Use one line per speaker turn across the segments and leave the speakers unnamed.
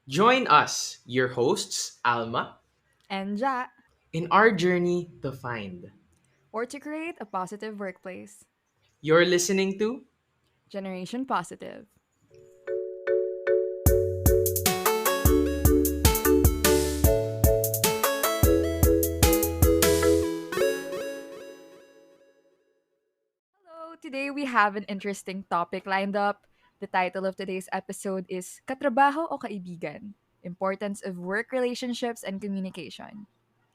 Join us, your hosts, Alma,
And Ja,
in our journey to find.
or to create a positive workplace.
You're listening to
Generation Positive. Hello, today we have an interesting topic lined up. The title of today's episode is Katrabaho o Kaibigan? Importance of Work Relationships and Communication.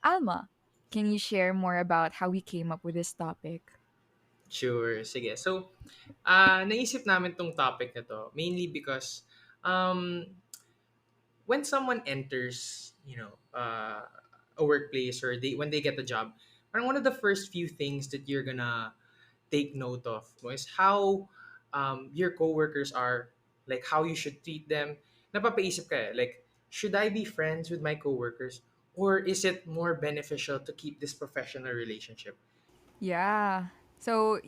Alma, can you share more about how we came up with this topic?
Sure, sige. So, naisip namin tong topic na to mainly because um, when someone enters, a workplace or when they get a job, parang one of the first few things that you're gonna take note of is how your coworkers are, like how you should treat them. Napapaisip ka like, should I be friends with my coworkers or is it more beneficial to keep this professional relationship?
Yeah. So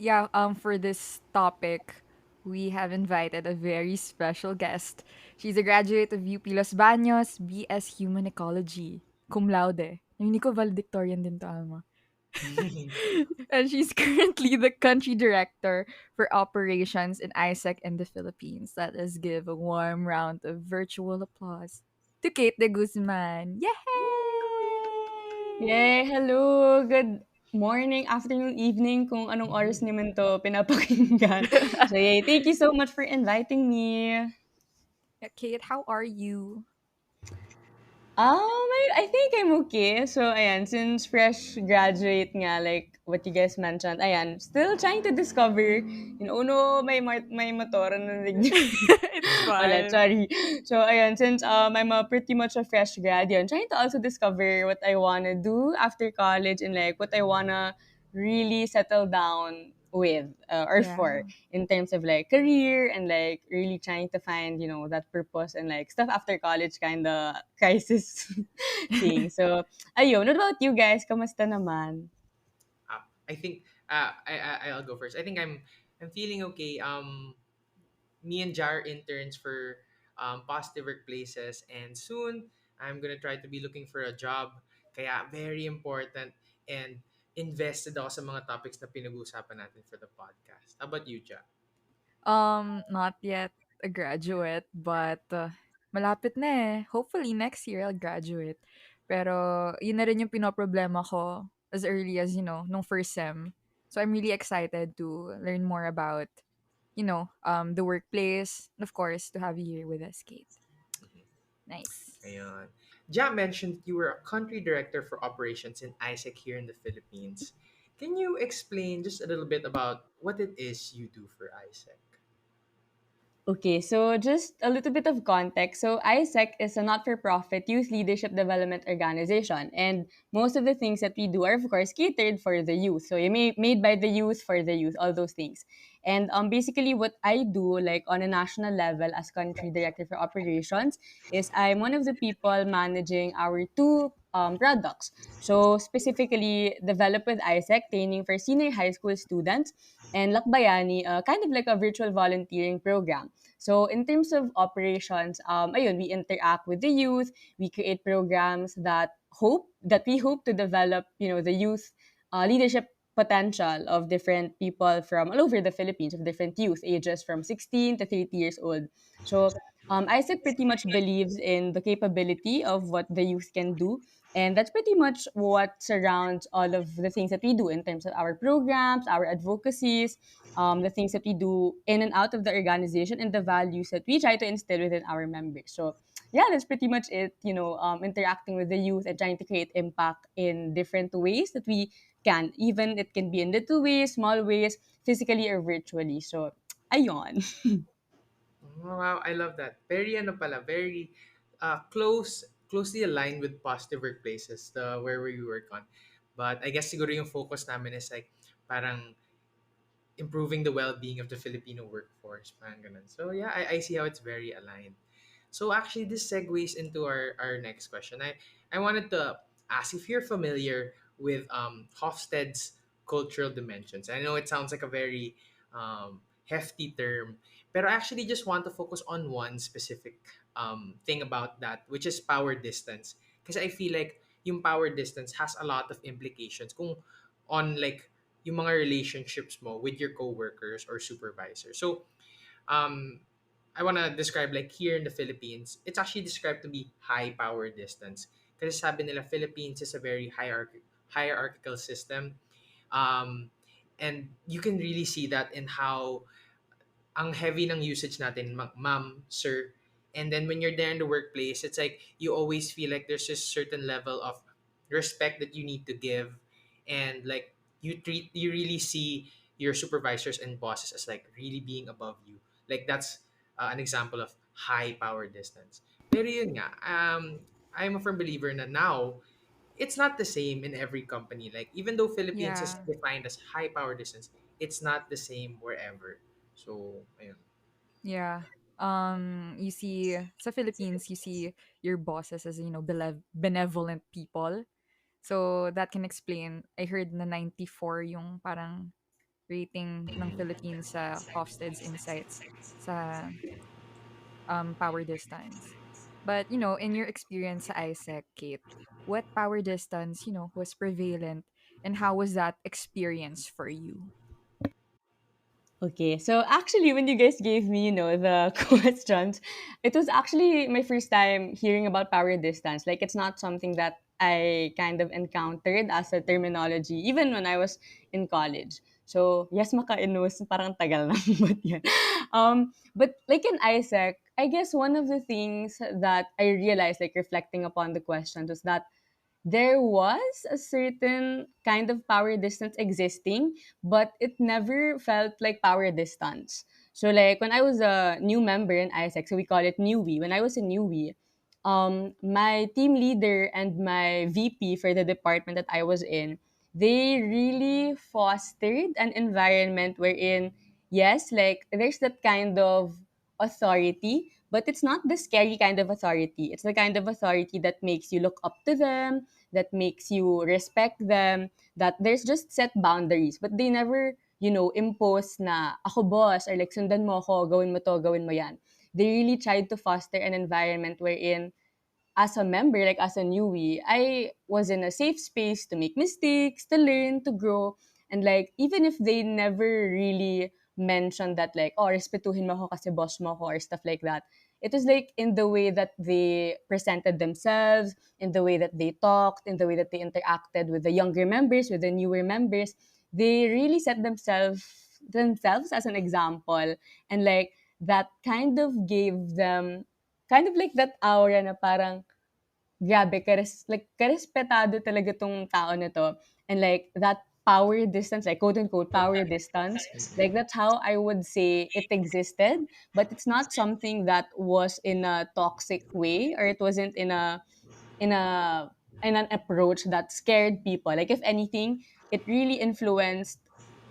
for this topic, we have invited a very special guest. She's a graduate of UP Los Baños, BS Human Ecology, cum laude. Hindi ko valedictorian din to, Alma. And she's currently the country director for operations in AIESEC in the Philippines. Let us give a warm round of virtual applause to Kate Deguzman. Yay!
Yay! Hello! Good morning, afternoon, evening, kung anong oras naman to pinapakinggan. So, yay! Thank you so much for inviting me.
Yeah, Kate, how are you?
I think I'm okay. So, ayan, since fresh graduate nga, like what you guys mentioned, ayan, still trying to discover, oh no, may motor na
It's
Wala,
fine.
sorry. So, ayan, since I'm a pretty much a fresh grad, yun, trying to also discover what I wanna do after college and like what I wanna really settle down with or
Yeah.
for in terms of like career and like really trying to find that purpose and like stuff after college kind of crisis thing. So ayun, what about you guys? Kamusta naman?
I think I'll go first. I think I'm feeling okay. Me and Jar interns for positive workplaces, and soon I'm gonna try to be looking for a job. Kaya very important, and invested ako sa mga topics na pinag-uusapan natin for the podcast. How about you, Ja?
Not yet a graduate, but malapit na eh. Hopefully next year I'll graduate. Pero yun na rin yung pinoproblema ko as early as, nung first sem. So I'm really excited to learn more about, the workplace. And of course, to have you here with us, Kate. Nice.
Ayun. Ja mentioned you were a country director for operations in AIESEC here in the Philippines. Can you explain just a little bit about what it is you do for AIESEC?
Okay, so just a little bit of context. So AIESEC is a not-for-profit youth leadership development organization, and most of the things that we do are, of course, catered for the youth. So you made by the youth for the youth, all those things. And basically, what I do, like on a national level as country director for operations, is I'm one of the people managing our two products. So specifically, developed with AIESEC, training for senior high school students, and Lakbayani, kind of like a virtual volunteering program. So in terms of operations, ayun, we interact with the youth. We create programs that we hope to develop, the youth leadership potential of different people from all over the Philippines, of different youth ages from 16 to 30 years old. So ISEC pretty much believes in the capability of what the youth can do. And that's pretty much what surrounds all of the things that we do in terms of our programs, our advocacies, the things that we do in and out of the organization, and the values that we try to instill within our members. So, yeah, that's pretty much it. Interacting with the youth and trying to create impact in different ways that we can. Even it can be in little ways, small ways, physically or virtually. So, ayon.
Oh, wow, I love that. Very ano pala, very closely aligned with positive workplaces, the where we work on. But I guess siguro yung focus namin is like parang improving the well-being of the Filipino workforce. Parang ganun. So yeah, I see how it's very aligned. So actually this segues into our next question. I wanted to ask if you're familiar with Hofstede's cultural dimensions. I know it sounds like a very hefty term. But I actually just want to focus on one specific thing about that, which is power distance. Because I feel like yung power distance has a lot of implications kung on like yung mga relationships mo with your coworkers or supervisors. So um, I want to describe like here in the Philippines, it's actually described to be high power distance. Kasi sabi nila Philippines is a very hierarchical system. Um, and you can really see that in how ang heavy ng usage natin, ma'am, sir. And then when you're there in the workplace, it's like you always feel like there's a certain level of respect that you need to give. And like you really see your supervisors and bosses as like really being above you. Like that's an example of high power distance. Pero yun nga, I'm a firm believer na now, it's not the same in every company. Like even though Philippines is
Yeah.
defined as high power distance, it's not the same wherever. So, ayun.
Yeah. You see, sa Philippines, you see your bosses as, benevolent people. So that can explain. I heard na 94 yung parang rating ng Philippines sa Hofstede's Insights sa power distance. But, in your experience sa AIESEC, Kate, what power distance, was prevalent and how was that experience for you?
Okay, so actually, when you guys gave me, the questions, it was actually my first time hearing about power distance. Like, it's not something that I kind of encountered as a terminology, even when I was in college. So, yes, makainos, parang tagal na, but yeah. But like in ISEC, I guess one of the things that I realized, like reflecting upon the questions, was that there was a certain kind of power distance existing, but it never felt like power distance. So like when I was a new member in ISEC, so we call it newbie. When I was a newbie, my team leader and my VP for the department that I was in, they really fostered an environment wherein, yes, like there's that kind of authority, but it's not the scary kind of authority. It's the kind of authority that makes you look up to them, that makes you respect them, that there's just set boundaries, but they never, impose na ako boss or like sundan mo ako, gawin mo to, gawin mo yan. They really tried to foster an environment wherein as a member, like as a newbie, I was in a safe space to make mistakes, to learn, to grow. And like, even if they never really mentioned that like, oh, respetuhin mo ako kasi boss mo ako or stuff like that, it was like in the way that they presented themselves, in the way that they talked, in the way that they interacted with the younger members, with the newer members, they really set themselves as an example. And like that kind of gave them kind of like that aura na parang grabe, karespetado talaga tong tao na 'to. And like that power distance, like quote unquote power distance, like that's how I would say it existed. But it's not something that was in a toxic way, or it wasn't in a in an approach that scared people. Like if anything, it really influenced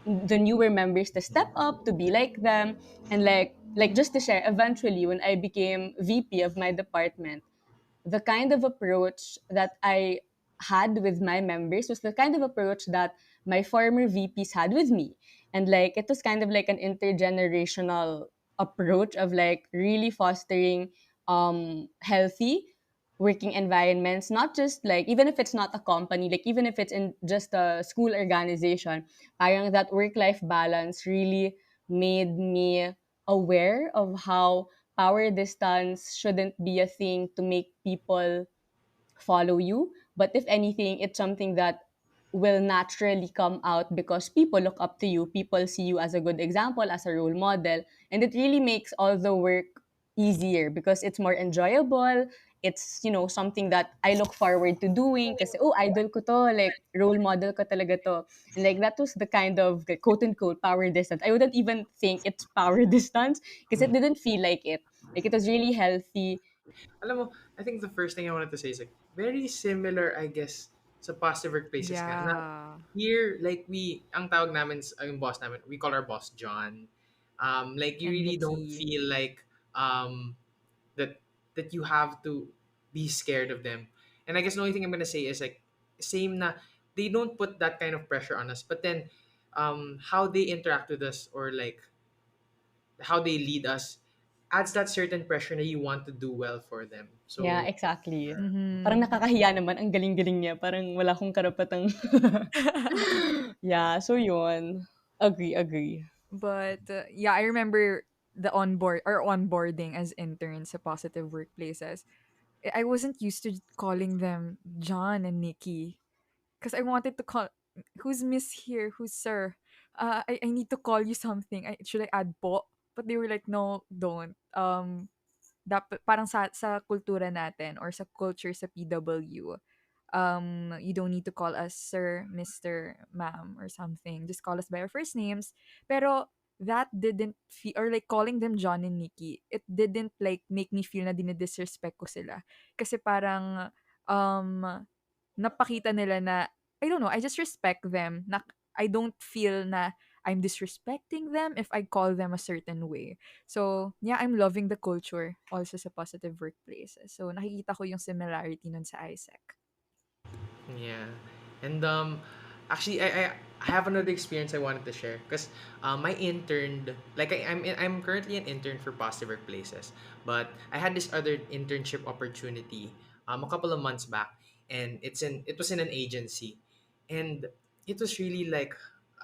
the newer members to step up, to be like them. And like just to share, eventually when I became VP of my department, the kind of approach that I had with my members was the kind of approach that my former VPs had with me. And like it was kind of like an intergenerational approach of like really fostering healthy working environments, not just like even if it's not a company, like even if it's in just a school organization, parang that work life balance really made me aware of how power distance shouldn't be a thing to make people follow you. But if anything, it's something that will naturally come out because people look up to you, people see you as a good example, as a role model, and it really makes all the work easier because it's more enjoyable. It's, something that I look forward to doing kasi, oh, idol ko to, like, role model ko talaga to. And like, that was the kind of like, quote unquote power distance. I wouldn't even think it's power distance because it didn't feel like it. Like, it was really healthy.
Alam mo, I think the first thing I wanted to say is like very similar, I guess, sa positive workplaces nga. Na
Yeah.
here, like ang tawag namin, yung boss namin, we call our boss John. Like you
And
really don't
Nikki.
feel like that you have to be scared of them. And I guess the only thing I'm gonna say is like same na they don't put that kind of pressure on us, but then how they interact with us or like how they lead us adds that certain pressure that you want to do well for them.
Yeah,
So
exactly. Parang
Mm-hmm.
nakakahiya naman, ang galing-galing niya, parang wala akong karapatang yeah, so yun. Agree, agree.
But yeah, I remember the onboarding as interns sa positive workplaces. I wasn't used to calling them John and Nikki because I wanted to call who's Miss here, who's Sir. I need to call you something. Should I add po? But they were like, no, don't. Dapat parang sa kultura natin or sa culture sa PW, you don't need to call us sir, Mr., ma'am, or something. Just call us by our first names. Pero that didn't feel, or like calling them John and Nikki, it didn't like make me feel na dinidisrespect ko sila. Kasi parang, um, napakita nila na, I don't know, I just respect them. Na, I don't feel na I'm disrespecting them if I call them a certain way. So, yeah, I'm loving the culture also sa positive workplaces. So, nakikita ko yung similarity nun sa ISEC.
yeah, and actually, I have another experience I wanted to share because I interned like I'm currently an intern for positive workplaces, but I had this other internship opportunity a couple of months back, and it was in an agency, and it was really like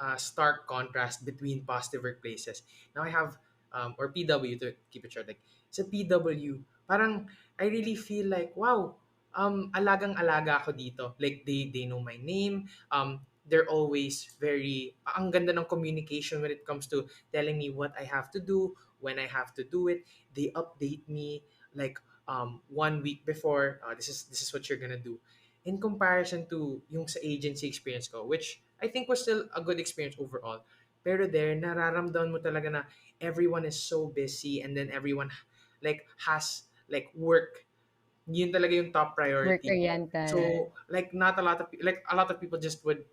a stark contrast between positive workplaces. Now I have or PW to keep it short, like sa PW, parang I really feel like wow, alagang-alaga ako dito. Like they know my name. They're always very ang ganda ng communication when it comes to telling me what I have to do, when I have to do it. They update me like 1 week before, this is what you're gonna do. In comparison to yung sa agency experience ko, which I think was still a good experience overall. Pero there, nararamdaman mo talaga na everyone is so busy, and then everyone like has like work, yun talaga yung top priority.
Work-oriented.
So like not a lot of like a lot of people just would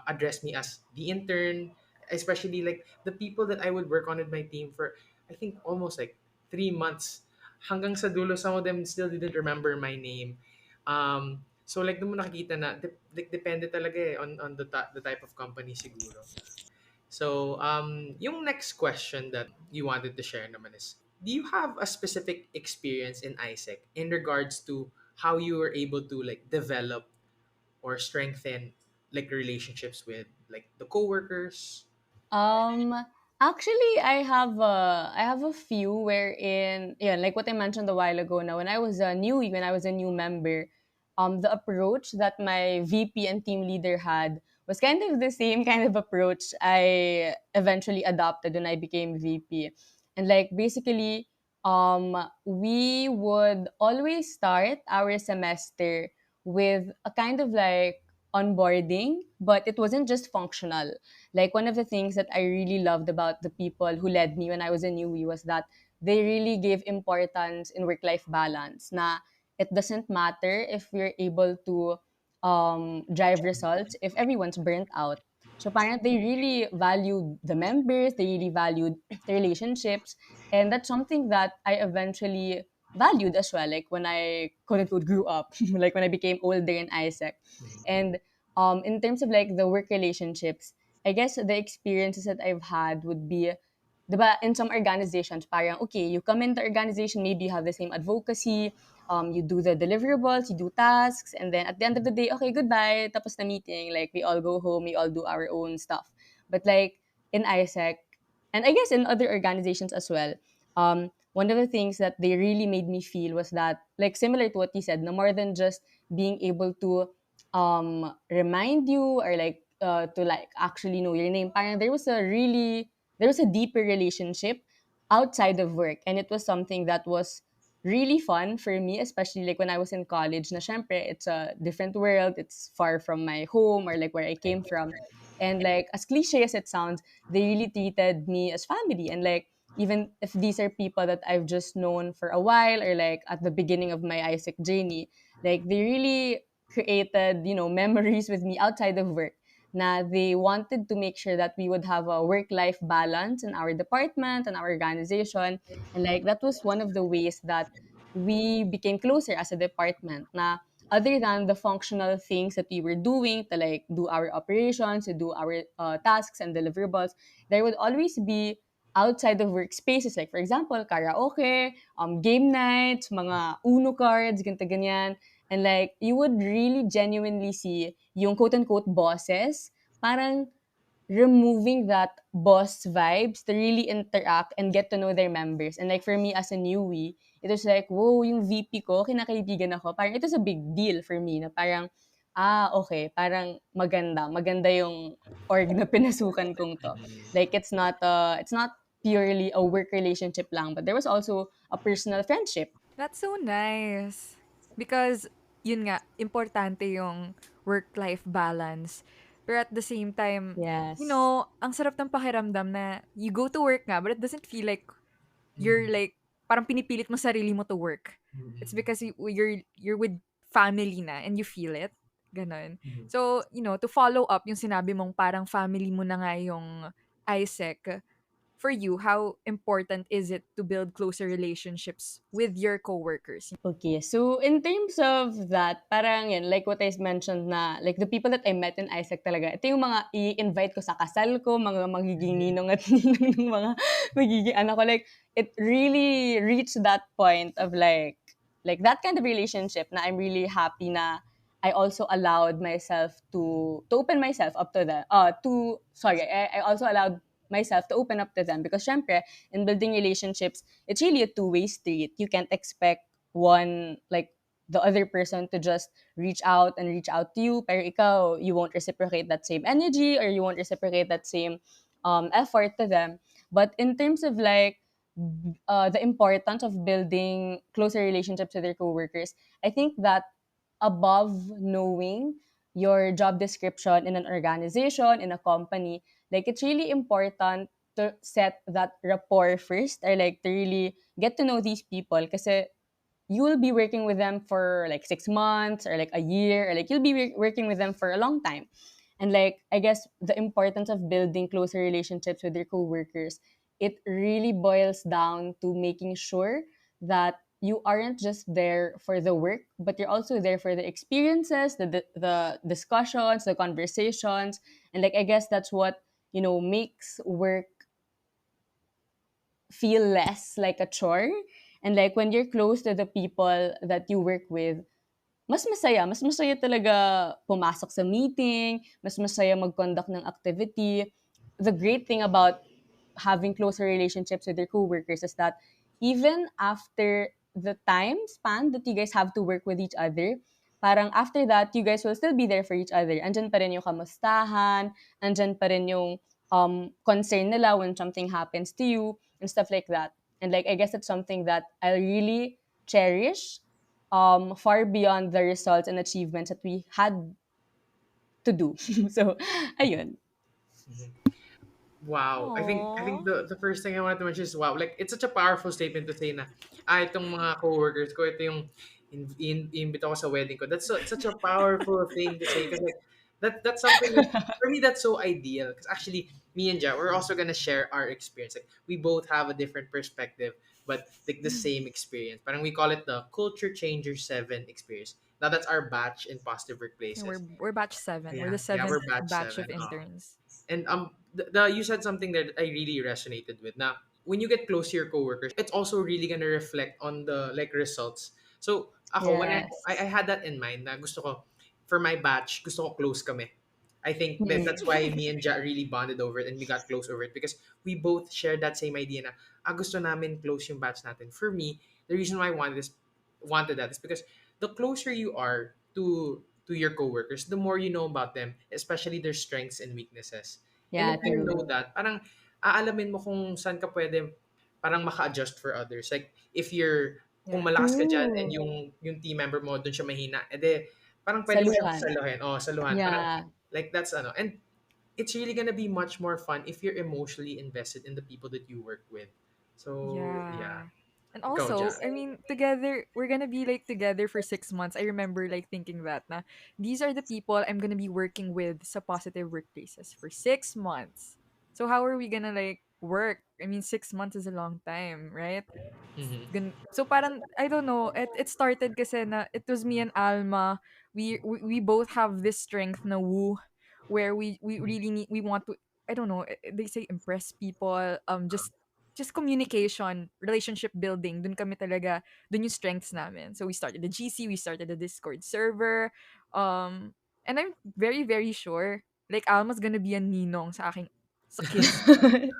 address me as the intern, especially like the people that I would work on with my team for I think almost like 3 months. Hanggang sa dulo, some of them still didn't remember my name. So like doon mo nakikita na like depende talaga eh on the type of company siguro. So, yung next question that you wanted to share naman is, do you have a specific experience in ISEC in regards to how you were able to like develop or strengthen like relationships with like the coworkers?
Um, actually, I have a few wherein, yeah, like what I mentioned a while ago. Now, when I was a new member, the approach that my VP and team leader had was kind of the same kind of approach I eventually adopted when I became VP, and like basically, we would always start our semester with a kind of like onboarding, but it wasn't just functional. Like one of the things that I really loved about the people who led me when I was a newbie was that they really gave importance in work-life balance. Na it doesn't matter if we're able to drive results if everyone's burnt out. So parang they really valued the members, they really valued the relationships, and that's something that I eventually valued as well. Like when I quote unquote grew up, like when I became older in ISEC, and in terms of like the work relationships, I guess the experiences that I've had would be, diba, in some organizations, parang, okay, you come in the organization, maybe you have the same advocacy, you do the deliverables, you do tasks, and then at the end of the day, okay, goodbye, tapos na meeting, like we all go home, we all do our own stuff. But like in ISEC, and I guess in other organizations as well, one of the things that they really made me feel was that, like similar to what you said, no more than just being able to remind you or like to like actually know your name. Parang there was a deeper relationship outside of work, and it was something that was really fun for me, especially like when I was in college. Na syempre, it's a different world. It's far from my home or like where I came from, and like as cliche as it sounds, they really treated me as family. And like even if these are people that I've just known for a while or like at the beginning of my ISEC journey, like they really created, you know, memories with me outside of work. Na they wanted to make sure that we would have a work-life balance in our department and our organization. And like that was one of the ways that we became closer as a department. Na other than the functional things that we were doing to like do our operations, to do our tasks and deliverables, there would always be outside of workspaces. Like, for example, karaoke, game nights, mga Uno cards, ganito ganyan. And like, you would really genuinely see yung quote-unquote bosses, parang removing that boss vibes to really interact and get to know their members. And like for me as a newbie, it was like, whoa, yung VP ko, kinakaibigan ako. Parang it was a big deal for me na parang, okay, parang maganda. Maganda yung org na pinasukan kong to.
Mhm.
Like it's not purely a work relationship lang, but there was also a personal friendship.
That's so nice. Because, yun nga, importante yung work-life balance. Pero at the same time,
Yes.
ang sarap ng pakiramdam na you go to work nga, but it doesn't feel like you're
Mhm.
like, parang pinipilit mo sarili mo to work. It's
Mhm.
because you're with family na and you feel it. Ganon.
Mhm.
So, to follow up yung sinabi mong parang family mo na nga yung ISEC, for you, how important is it to build closer relationships with your coworkers?
Okay, so in terms of that, parang yun, like what I mentioned na, like the people that I met in ISEC talaga, ito yung mga i-invite ko sa kasal ko, mga magiging
Mhm.
ninong at ninong ng mga magiging anak ko. Like, it really reached that point of like that kind of relationship na I'm really happy na I also allowed myself to open myself up to them. I also allowed myself to open up to them because syempre, in building relationships, it's really a two-way street. You can't expect one like the other person to just reach out to you pero ikaw you won't reciprocate that same energy or you won't reciprocate that same effort to them. But in terms of like the importance of building closer relationships with your coworkers, I think that above knowing your job description in an organization, in a company, like it's really important to set that rapport first or like to really get to know these people kasi you will be working with them for like 6 months or like a year or like you'll be working with them for a long time. And like I guess the importance of building closer relationships with your coworkers, it really boils down to making sure that you aren't just there for the work, but you're also there for the experiences, the discussions, the conversations, and like I guess that's what makes work feel less like a chore. And like when you're close to the people that you work with, mas masaya. Mas masaya talaga pumasok sa meeting, mas masaya mag-conduct ng activity. The great thing about having closer relationships with your coworkers is that even after the time span that you guys have to work with each other, parang after that, you guys will still be there for each other. Andyan pa rin yung kamustahan, andyan pa rin yung concern nila when something happens to you, and stuff like that. And like, I guess it's something that I really cherish far beyond the results and achievements that we had to do. So, ayun.
Mhm. Wow. I think
Aww.
the first thing I wanted to mention is wow. Like it's such a powerful statement to say na itong mga coworkers ko ito yung imbita ko sa wedding ko. That's such a powerful thing to say because like that's something that for me that's so ideal because actually me and Ja we're also gonna share our experience. Like we both have a different perspective but like the same experience. Parang we call it the Culture Changer 7 experience. Now that's our batch in positive
Yeah, we're
workplaces.
we're batch 7. We're the
Yeah, we're
seventh
batch
batch of
7.
interns.
And you said something that I really resonated with. Now, when you get close to your coworkers, it's also really gonna reflect on the like results. So ako when I
Yes.
had that in mind na gusto ko for my batch gusto ko close kami. I think that's why me and Ja really bonded over it and we got close over it because we both shared that same idea na gusto namin close yung batch natin. For me, the reason why I wanted that is because the closer you are to your coworkers, the more you know about them, especially their strengths and weaknesses. And
Yeah,
if you
true.
know that, parang aalamin mo kung saan ka pwede parang maka-adjust for others. Like, if you're, kung
Yeah.
malakas ka dyan and
True.
yung team member mo doon siya mahina, edi parang pwede mo siyang
Saluhan.
saluhin. Oh, saluhan. Parang,
Yeah.
like, that's ano. And it's really gonna be much more fun if you're emotionally invested in the people that you work with. So, yeah.
Yeah. And
Ikaw, Ja.
also, I mean, together, we're gonna be like together for 6 months. I remember like thinking that na these are the people I'm gonna be working with sa positive workplaces for 6 months. So how are we gonna like work? I mean, 6 months is a long time, right?
Mm-hmm.
So parang I don't know, it started kasi na it was me and Alma. We both have this strength na woo where we really need we want to, I don't know, they say impress people, just just communication, relationship building, dun kami talaga, dun yung strengths namin. So we started the GC, we started the Discord server, and I'm very, very sure, like, Alma's gonna be a ninong sa aking, sa kids.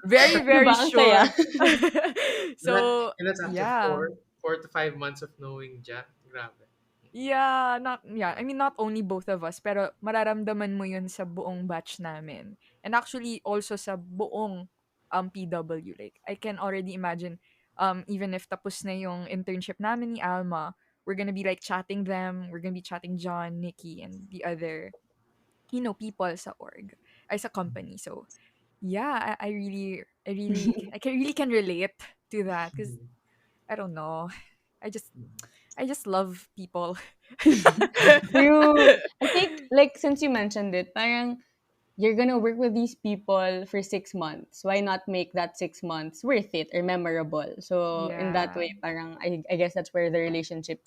Very,
Di
very
ba? Ang saya.
sure.
And, that,
So,
and that's after
yeah.
4 to 5 months of knowing Ja. Grabe.
Yeah, I mean not only both of us, pero mararamdaman mo 'yun sa buong batch namin. And actually also sa buong PW, like I can already imagine even if tapos na yung internship namin ni Alma, we're gonna be like chatting them, we're gonna be chatting John, Nikki, and the other people sa org, ay sa company. So yeah, I can really can relate to that because
Mhm.
I don't know. I just I just love people.
True. I think, like, since you mentioned it, parang you're gonna work with these people for 6 months. Why not make that 6 months worth it or memorable? So in that
Yeah.
way, parang I guess that's where the relationship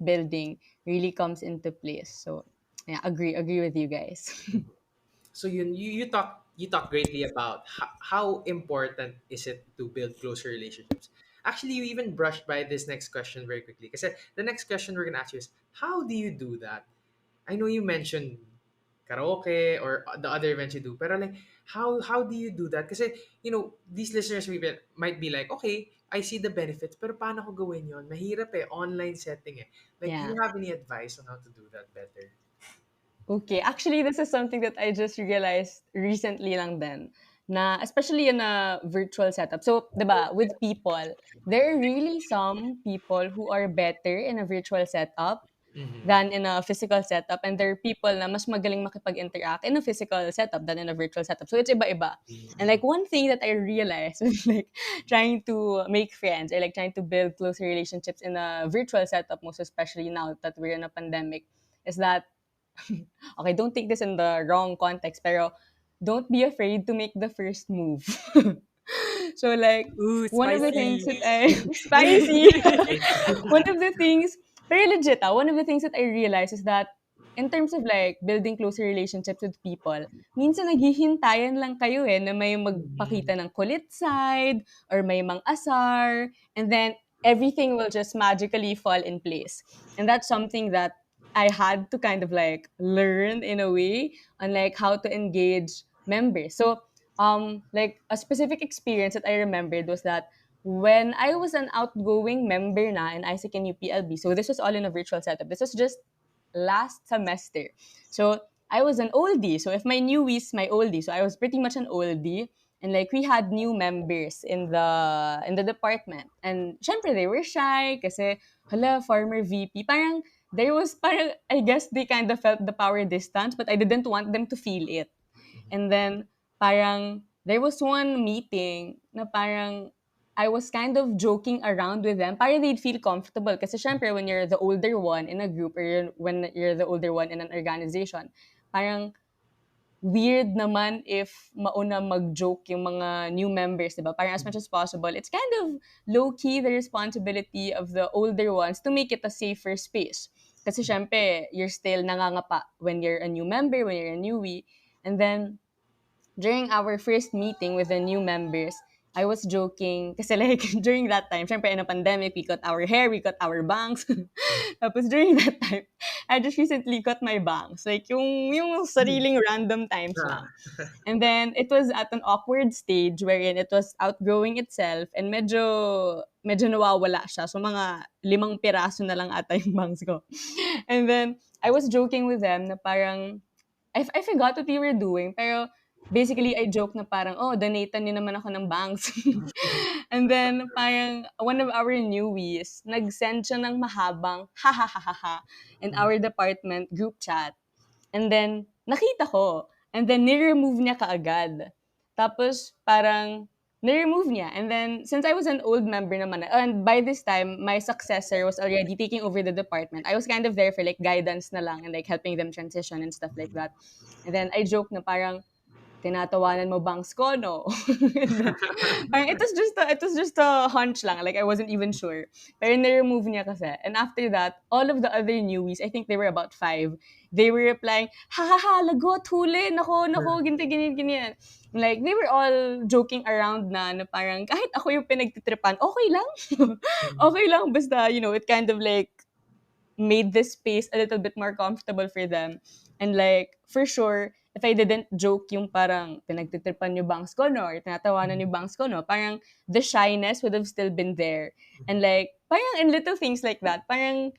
building really comes into place. So yeah, agree with you guys.
So you talk greatly about how important is it to build closer relationships. Actually, you even brushed by this next question very quickly. Because the next question we're gonna ask you is, how do you do that? I know you mentioned karaoke or the other events you do, but like, how do you do that? Because these listeners might be like, okay, I see the benefits, pero paano ko gawin yon? Mahirap online setting eh. Like, do
Yeah.
you have any advice on how to do that better?
Okay, actually, this is something that I just realized recently lang din, na especially in a virtual setup. So, 'di ba, with people, there are really some people who are better in a virtual setup
Mm-hmm.
than in a physical setup, and there are people na mas magaling makipag-interact in a physical setup than in a virtual setup. So, it's iba-iba. And like one thing that I realized with like trying to make friends or like trying to build closer relationships in a virtual setup, most especially now that we're in a pandemic, is that okay, don't take this in the wrong context, pero don't be afraid to make the first move. So like
Ooh,
one of the things
spicy.
that I spicy. One of the things, very legit, one of the things that I realized is that in terms of like building closer relationships with people, minsan naghihintayan lang kayo na may
Mm-hmm.
magpakita ng kulit side or may mang-asar, and then everything will just magically fall in place. And that's something that I had to kind of like learn in a way on like how to engage members. So like a specific experience that I remembered was that when I was an outgoing member na in AIESEC and UPLB, so this was all in a virtual setup. This was just last semester. So I was an oldie. So if my newbie is my oldie, so I was pretty much an oldie. And like we had new members in the department. And syempre they were shy kasi hala, former VP. Parang there was parang I guess they kind of felt the power distance, but I didn't want them to feel it. And then parang there was one meeting na parang I was kind of joking around with them para they'd feel comfortable. Kasi syempre, when you're the older one in a group or when you're the older one in an organization, parang weird naman if mauna mag-joke yung mga new members, diba? Parang as much as possible, it's kind of low-key the responsibility of the older ones to make it a safer space. Kasi syempre, you're still nangangapa when you're a new member, when you're a newbie. And then, during our first meeting with the new members, I was joking kasi like during that time, syempre in a pandemic, we cut our hair, we cut our bangs. Tapos during that time, I just recently cut my bangs. Like yung sariling random times lang.
Ah.
And then it was at an awkward stage wherein it was outgrowing itself and medyo nawawala siya. So mga 5 piraso na lang ata yung bangs ko. And then I was joking with them na parang I forgot what we were doing, pero basically, I joke na parang, oh, donatan niyo naman ako ng bangs. And then, parang, one of our newies, nag-send siya ng mahabang, ha ha ha ha ha, in our department group chat. And then, nakita ko. And then, ni-remove niya kaagad. Tapos, parang, ni-remove niya. And then, since I was an old member naman, and by this time, my successor was already taking over the department. I was kind of there for like guidance na lang and like helping them transition and stuff like that. And then, I joke na parang, tinatawanan mo bangs ko, no? And then, parang it was just a hunch lang. Like, I wasn't even sure. Pero na-remove niya kasi. And after that, all of the other newies, I think they were about five, they were replying, ha ha ha, lagot, huli, nako, nako, ganito, ganyan, ganyan. Like, they were all joking around na parang, kahit ako yung pinagtitripan, okay lang. Okay lang, basta, it kind of like, made this space a little bit more comfortable for them. And like, for sure, if I didn't joke yung parang pinagtitripan yung bangs ko, no, or tinatawanan yung bangs ko, no, parang the shyness would have still been there. And like, parang in little things like that, parang,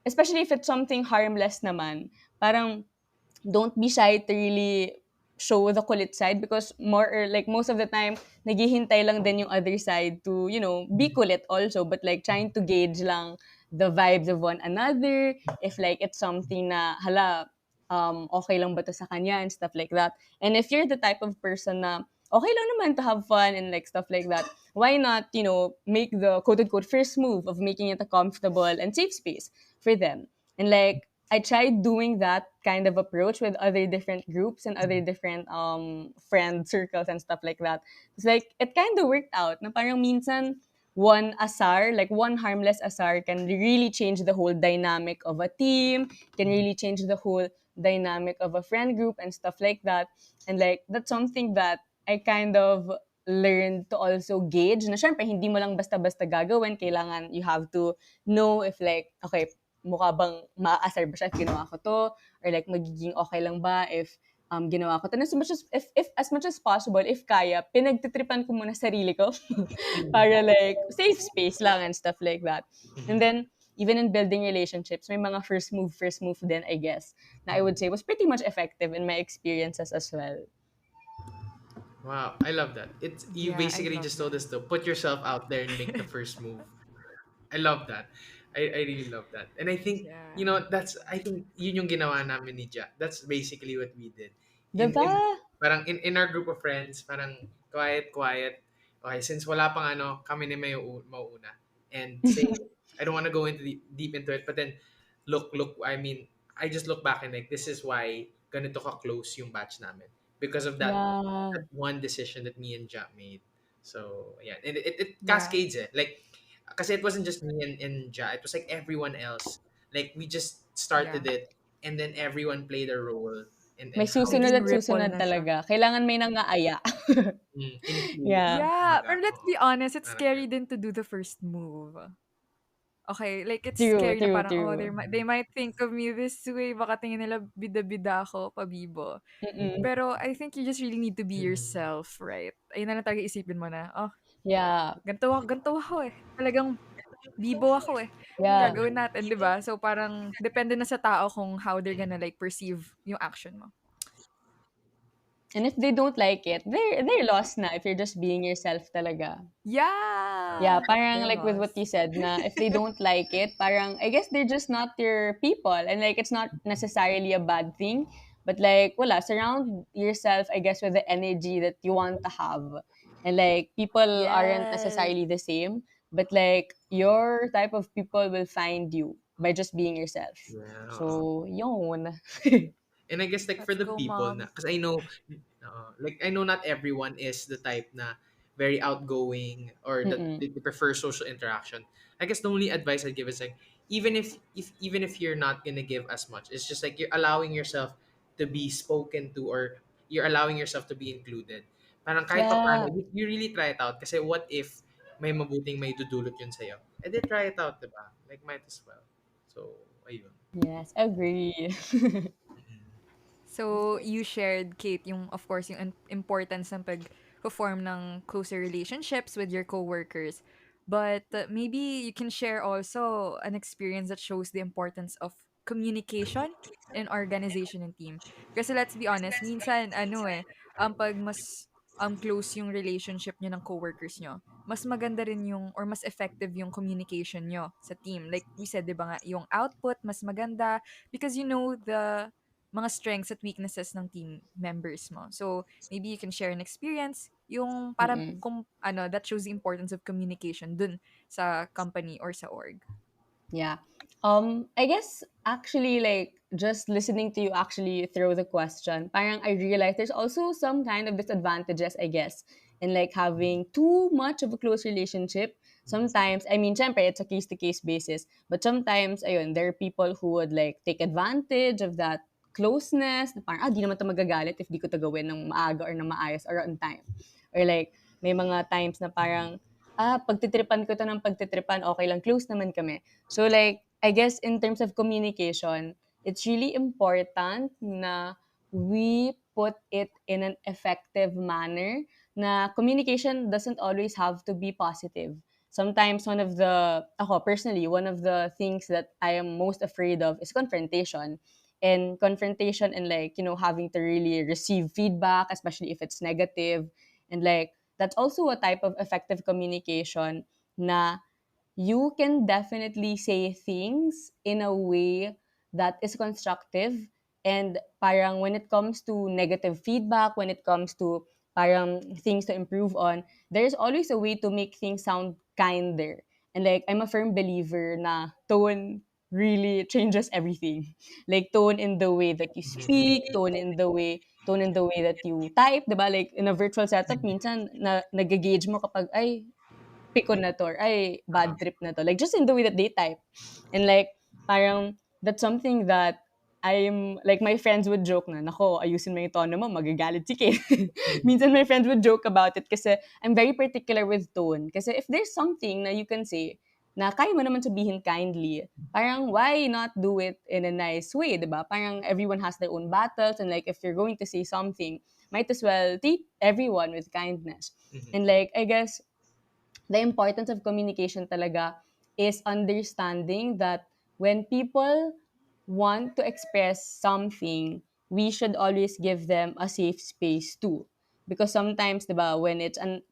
especially if it's something harmless naman, parang don't be shy to really show the kulit side, because more or like most of the time naghihintay lang din yung other side to be kulit also, but like trying to gauge lang the vibes of one another, if like it's something na hala, okay lang ba to sa kanya and stuff like that. And if you're the type of person na okay lang naman to have fun and like stuff like that, why not make the quote unquote first move of making it a comfortable and safe space for them. And like, I tried doing that kind of approach with other different groups and other different friend circles and stuff like that. It's like it kind of worked out. Na parang minsan one asar, like one harmless asar, can really change the whole dynamic of a team, can really change the whole dynamic of a friend group and stuff like that. And like that's something that I kind of learned to also gauge na syempre hindi mo lang basta-basta gagawin, kailangan you have to know if like okay, mukha bang maaasar ba siya if ginawa ko to, or like magiging okay lang ba if ginawa ko to. And as much as if as much as possible, if kaya, pinagtitripan ko muna sarili ko para like safe space lang and stuff like that. And then even in building relationships, may mga first move din, I guess, na I would say was pretty much effective in my experiences as well.
Wow, I love that. It's you
Yeah, I
basically
love
just told
that.
us to put yourself out there and make the first move. I love that. I really love that. And I think,
Yeah.
that's, I think, yun yung ginawa namin ni Ja. That's basically what we did.
Diba?
Parang in our group of friends, parang quiet. Okay, since wala pang kami na may mauuna. And say, I don't want to go into deep into it, but then, look, I mean, I just look back and like, this is why ganito ka close yung batch namin. Because of
Yeah.
that one decision that me and Ja made. So, yeah. And it
Yeah.
cascades eh. Like, kasi it wasn't just me and Ja. It was like everyone else. Like, we just
Yeah.
started it and then everyone played a role in
May
how
susunod
Naging
at
ripple
susunod
na siya.
talaga. Kailangan may nangaaya.
influence,
Yeah.
Yeah,
kumbaga.
but let's
Oo.
be honest, it's
Parang
scary
yun.
din to do the first move. Okay, like it's
True,
scary na
true,
parang, oh,
true.
they might think of me this way, baka tingin nila bida-bida ako, pabibo.
Mm-mm.
Pero I think you just really need to be
Mm.
yourself, right? Ayun na lang talaga isipin mo na, oh,
Yeah.
ganito ako eh. Talagang bibo ako eh.
Yeah.
Gagawin natin, 'di ba? So parang depende na sa tao kung how they're gonna like perceive yung action mo.
And if they don't like it, they're lost na if you're just being yourself talaga. Yeah,
Yeah!
parang
They're
like with what
lost.
you said na if they don't like it, parang I guess they're just not your people, and like it's not necessarily a bad thing, but like wala, surround yourself I guess with the energy that you want to have. And like people aren't
Yes.
necessarily the same, but like your type of people will find you by just being yourself.
Yeah, oo.
So, yun.
And I guess like for
Let's
the
go,
people na,
mom.
because I know, like I know not everyone is the type na very outgoing or that
Mm-mm.
they prefer social interaction. I guess the only advice I give is like, even if you're not gonna give as much, it's just like you're allowing yourself to be spoken to, or you're allowing yourself to be included. Parang kahit pa paano,
Yeah.
you really try it out. Kasi what if may mabuting may dudulot yun sa'yo? Eh di try it out, diba? Like might as well. So, ayun.
Yes, agree.
So, you shared, Kate, yung, of course, yung importance ng pag-form ng closer relationships with your coworkers. But maybe you can share also an experience that shows the importance of communication in organization and team. Kasi let's be honest, minsan, pag mas close yung relationship nyo ng coworkers nyo, mas maganda rin yung, or mas effective yung communication nyo sa team. Like we said, di ba nga, yung output mas maganda because you know the mga strengths at weaknesses ng team members mo. So, maybe you can share an experience yung parang
Mm-mm.
kung that shows the importance of communication dun sa company or sa org.
Yeah. I guess actually like just listening to you actually throw the question, parang I realized there's also some kind of disadvantages, I guess, in like having too much of a close relationship. Sometimes, I mean, syempre, it's a case-to-case basis. But sometimes, ayun, there are people who would like take advantage of that closeness. Na parang, di naman ito magagalit if di ko ito gawin ng maaga or ng maayos or on time. Or like, may mga times na parang, pagtitripan ko ito ng pagtitripan, okay lang, close naman kami. So like, I guess in terms of communication, it's really important na we put it in an effective manner, na communication doesn't always have to be positive. Sometimes ako personally, one of the things that I am most afraid of is confrontation. And confrontation and like, having to really receive feedback, especially if it's negative. And like, that's also a type of effective communication na you can definitely say things in a way that is constructive, and parang when it comes to negative feedback, when it comes to parang things to improve on, there's always a way to make things sound kinder. And like, I'm a firm believer na tone really changes everything. Like tone in the way that you speak, tone in the way that you type, 'di ba? Like in a virtual setup minsan na nagge-gauge mo kapag ay pikon na 'to or ay bad trip na 'to. Like just in the way that they type. And like parang that's something that I'm like my friends would joke na, "Nako, ayusin mo yung tono mo, magagalit si Kate." Minsan my friends would joke about it kasi I'm very particular with tone. Kasi if there's something na you can say na kaya mo naman sabihin kindly, parang why not do it in a nice way, 'di ba? Parang everyone has their own battles, and like if you're going to say something, might as well treat everyone with kindness. And like I guess the importance of communication talaga is understanding that when people want to express something, we should always give them a safe space too. Because sometimes, 'di ba,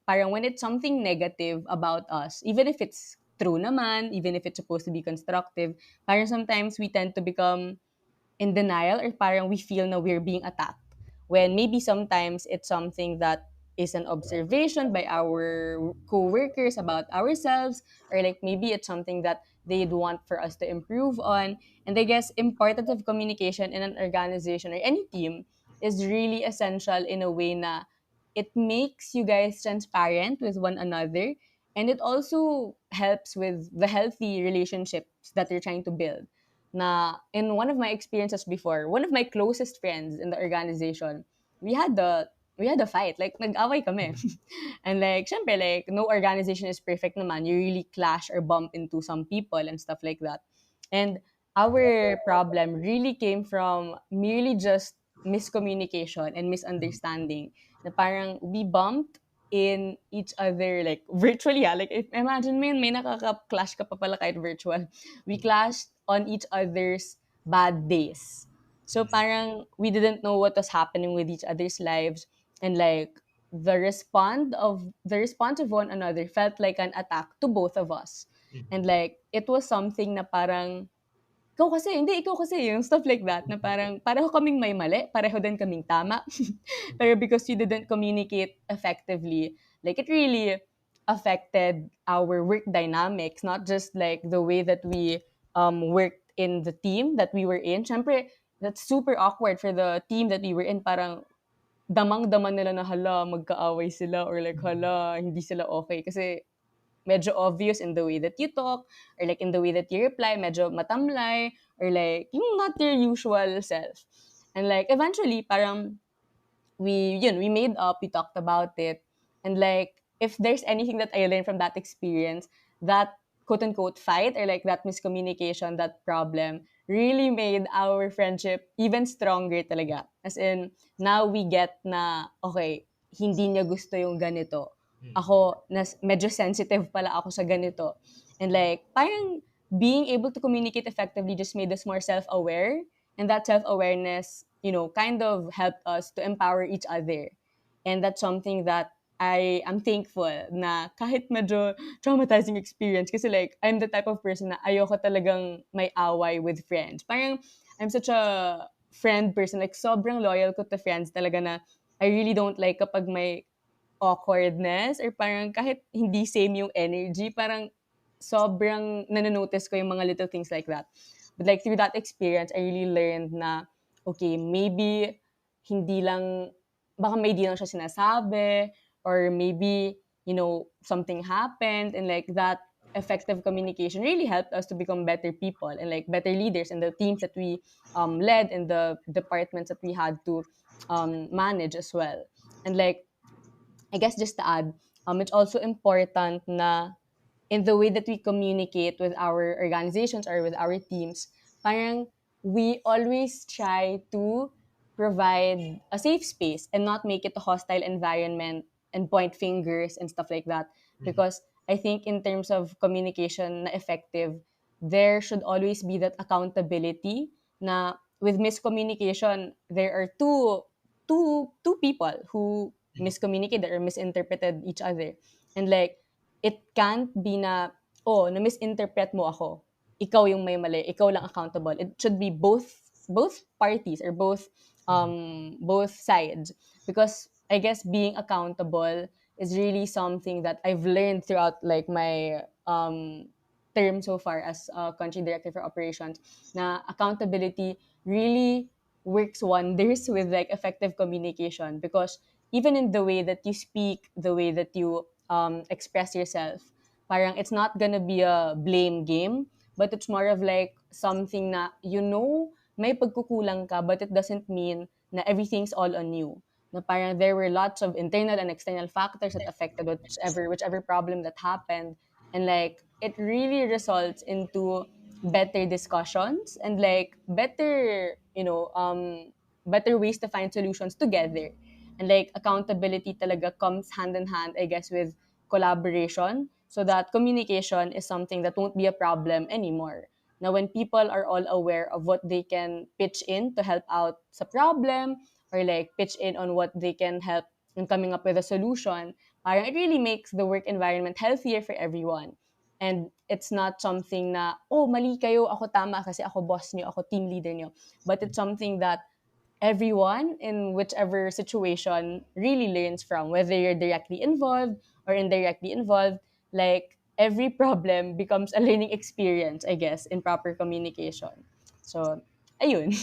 parang when it's something negative about us, even if it's true naman, even if it's supposed to be constructive, parang sometimes we tend to become in denial, or parang we feel na we're being attacked, when maybe sometimes it's something that is an observation by our co-workers about ourselves, or like maybe it's something that they'd want for us to improve on. And I guess importance of communication in an organization or any team is really essential in a way na it makes you guys transparent with one another, and it also helps with the healthy relationships that you're trying to build. Na in one of my experiences before, one of my closest friends in the organization, we had the we had a fight. Like nag-away kami. And like syempre like no organization is perfect naman. You really clash or bump into some people and stuff like that. And our problem really came from merely just miscommunication and misunderstanding. Na parang we bumped in each other like virtually, like if, imagine mo yun, may nakaka-clash ka pa pala kahit virtual. We clashed on each other's bad days. So parang we didn't know what was happening with each other's lives, and like the response of one another felt like an attack to both of us. And like it was something na parang ikaw kasi, hindi, ikaw kasi, yung stuff like that, na parang, pareho kaming may mali, pareho din kaming tama. Pero because you didn't communicate effectively, like, it really affected our work dynamics, not just, like, the way that we worked in the team that we were in. Siyempre, that's super awkward for the team that we were in. Parang, damang-dama nila na, hala, magkaaway sila, or like, hala, hindi sila okay. Kasi, medyo obvious in the way that you talk, or like in the way that you reply, medyo matamlay, or like yung not your usual self. And like eventually parang we made up, we talked about it. And like if there's anything that I learned from that experience, that quote unquote fight, or like that miscommunication, that problem really made our friendship even stronger talaga. As in, now we get na, okay, hindi niya gusto yung ganito. Ako, medyo sensitive pala ako sa ganito. And like, parang being able to communicate effectively just made us more self-aware. And that self-awareness, kind of helped us to empower each other. And that's something that I am thankful na kahit medyo traumatizing experience, kasi like, I'm the type of person na ayoko talagang may away with friends. Parang, I'm such a friend person. Like, sobrang loyal ko to friends talaga na I really don't like kapag may awkwardness, or parang kahit hindi same yung energy, parang sobrang nanonotice ko yung mga little things like that. But like through that experience, I really learned na, okay, maybe hindi lang, baka may di lang siya sinasabi, or maybe, something happened, and like that effective communication really helped us to become better people and like better leaders in the teams that we led and the departments that we had to manage as well. And like, I guess just to add, it's also important na in the way that we communicate with our organizations or with our teams, parang we always try to provide a safe space and not make it a hostile environment and point fingers and stuff like that.
Mhm.
Because I think in terms of communication na effective, there should always be that accountability na with miscommunication, there are two people who
Mhm.
miscommunicated or misinterpreted each other. And like, it can't be na, oh, na-misinterpret mo ako. Ikaw yung may mali. Ikaw lang accountable. It should be both parties or
Mhm.
both sides. Because I guess being accountable is really something that I've learned throughout like my term so far as country director for operations, na accountability really works wonders with like effective communication, because even in the way that you speak, the way that you express yourself, parang it's not gonna be a blame game, but it's more of like something na, may pagkukulang ka, but it doesn't mean na everything's all on you. Na parang there were lots of internal and external factors that affected whichever problem that happened, and like it really results into better discussions and like better ways to find solutions together. And like accountability talaga comes hand in hand, I guess, with collaboration, so that communication is something that won't be a problem anymore. Now, when people are all aware of what they can pitch in to help out sa problem, or like pitch in on what they can help in coming up with a solution, parang it really makes the work environment healthier for everyone. And it's not something na, oh, mali kayo, ako tama kasi ako boss niyo, ako team leader niyo. But it's something that everyone in whichever situation really learns from, whether you're directly involved or indirectly involved. Like every problem becomes a learning experience, I guess, in proper communication. So, ayun.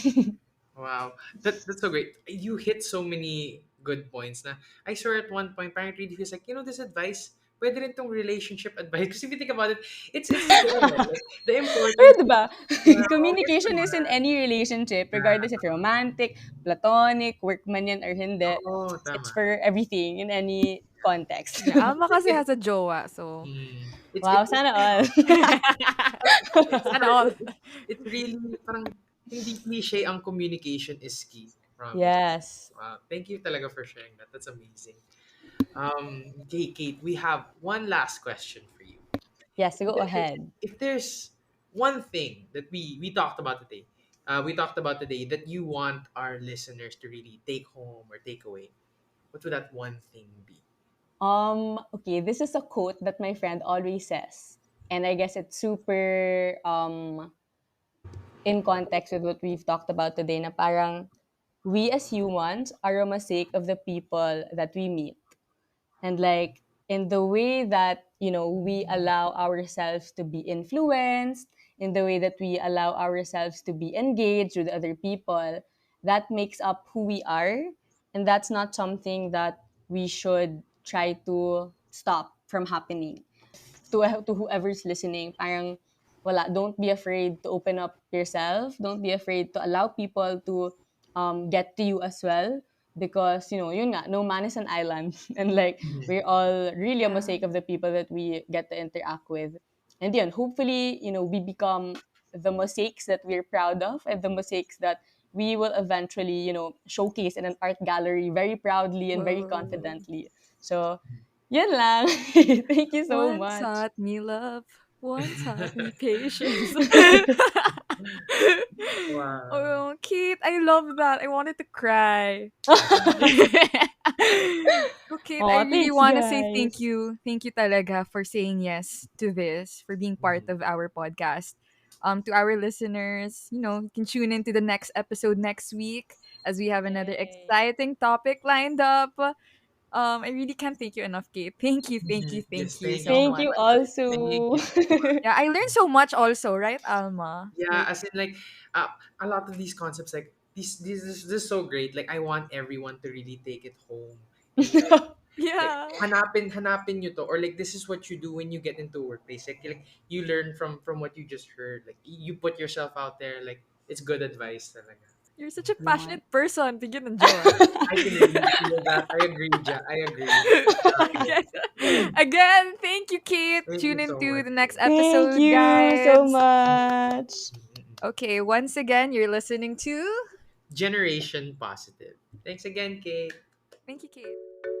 Wow, that's so great. You hit so many good points. Na I swear at one point, parang it really feels like, this advice, pwede rin tong relationship advice. Because if you think about it, it's there. Like, the
Pero
importance of,
diba,
well, yes
communication is in
naman.
any relationship, regardless
Yeah.
if romantic, platonic, workman yan or hindi.
Oo,
It's
tama.
for everything in any context.
Yeah, Alma kasi
It,
has a jowa, so
Wow, sana all.
it's
sana all.
it's really parang hindi cliche ang communication is key. Promise.
Yes.
Wow, thank you talaga for sharing that. That's amazing. Okay, Kate, we have one last question for you.
Yes, go
If,
ahead.
if there's one thing that we talked about today, that you want our listeners to really take home or take away, what would that one thing be?
Okay, this is a quote that my friend always says. And I guess it's super in context with what we've talked about today, na parang we as humans are a mosaic of the people that we meet. And like in the way that, we allow ourselves to be influenced, in the way that we allow ourselves to be engaged with other people, that makes up who we are. And that's not something that we should try to stop from happening. To whoever's listening, parang wala, don't be afraid to open up yourself. Don't be afraid to allow people to get to you as well, because yun nga, no man is an island, and like
Mhm.
we're all really a
Yeah.
mosaic of the people that we get to interact with. And yun, hopefully, we become the mosaics that we're proud of, and the mosaics that we will eventually, showcase in an art gallery very proudly and very
Whoa.
confidently. So, yun lang. Thank you so
One
much.
taught me love, one taught me patience.
Wow.
Oh, Kate, I love that. I wanted to cry. So, Kate, I
Oh,
really
thanks,
want to say thank
guys.
you. Thank you talaga for saying yes to this, for being part
Mhm.
of our podcast. To our listeners, you can tune into the next episode next week as we have another
Yay.
exciting topic lined up. I really can't thank you enough, Kate. Thank you, thank you,
Yes,
thank you
thank you
so
so
Thank
much.
you
much. Thank
also.
you so much.
Yeah, I learned so much also, right, Alma?
Yeah,
Like,
as in like a lot of these concepts, like this is so great. Like I want everyone to really take it home and like
yeah,
hanapin nyo to, or like this is what you do when you get into a workplace. Like you learn from what you just heard. Like you put yourself out there. Like it's good advice talaga.
you're such a
Yeah.
passionate person. Tignan ng jowa.
I can really feel that. I agree, Ja. I agree.
again, again, thank you, Kate.
Thank
Tune
you so
into
much.
the next
Thank
episode,
you so
guys.
much.
Okay, once again, you're listening to.
Generation positive. Thanks again, Kate.
Thank you, Kate.